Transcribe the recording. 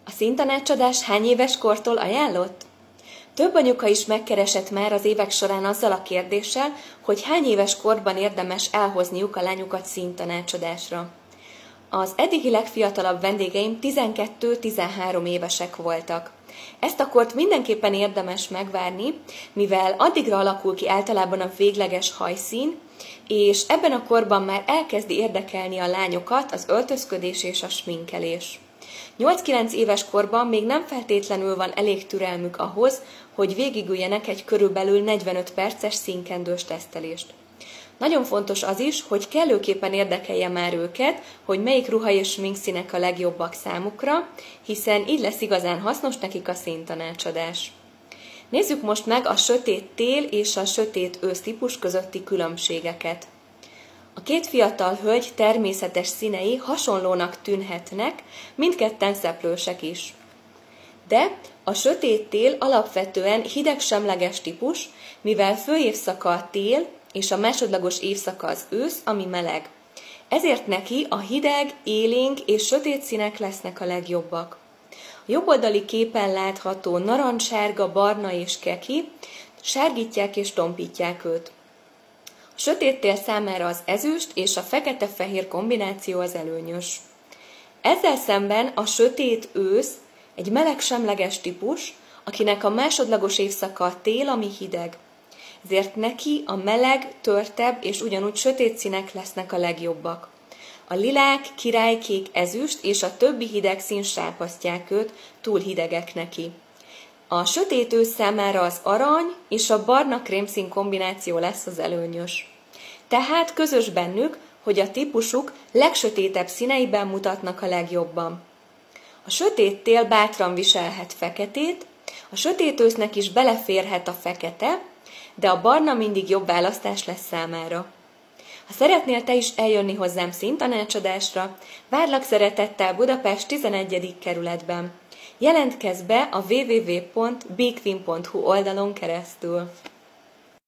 A színtanácsadás hány éves kortól ajánlott? Több anyuka is megkeresett már az évek során azzal a kérdéssel, hogy hány éves korban érdemes elhozniuk a lányukat színtanácsadásra. Az eddigi legfiatalabb vendégeim 12-13 évesek voltak. Ezt a kort mindenképpen érdemes megvárni, mivel addigra alakul ki általában a végleges hajszín, és ebben a korban már elkezdi érdekelni a lányokat az öltözködés és a sminkelés. 8-9 éves korban még nem feltétlenül van elég türelmük ahhoz, hogy végigüljenek egy körülbelül 45 perces színkendős tesztelést. Nagyon fontos az is, hogy kellőképpen érdekelje már őket, hogy melyik ruha és sminkszínek a legjobbak számukra, hiszen így lesz igazán hasznos nekik a színtanácsadás. Nézzük most meg a sötét tél és a sötét ősz típus közötti különbségeket. A két fiatal hölgy természetes színei hasonlónak tűnhetnek, mindketten szeplősek is. De a sötét tél alapvetően hidegsemleges típus, mivel főévszaka a tél, és a másodlagos évszaka az ősz, ami meleg. Ezért neki a hideg, élénk és sötét színek lesznek a legjobbak. A jobboldali képen látható narancssárga, barna és keki sárgítják és tompítják őt. A sötét tél számára az ezüst és a fekete-fehér kombináció az előnyös. Ezzel szemben a sötét ősz egy meleg-semleges típus, akinek a másodlagos évszaka a tél, ami hideg. Ezért neki a meleg, törtebb és ugyanúgy sötét színek lesznek a legjobbak. A lilák, királykék, ezüst és a többi hideg szín sápasztják őt, túl hidegek neki. A sötét ősz számára az arany és a barna krémszín kombináció lesz az előnyös. Tehát közös bennük, hogy a típusuk legsötétebb színeiben mutatnak a legjobban. A sötét tél bátran viselhet feketét, a sötét ősznek is beleférhet a fekete, de a barna mindig jobb választás lesz számára. Ha szeretnél te is eljönni hozzám színtanácsadásra, várlak szeretettel Budapest 11. kerületben. Jelentkezz be a www.bequeen.hu oldalon keresztül.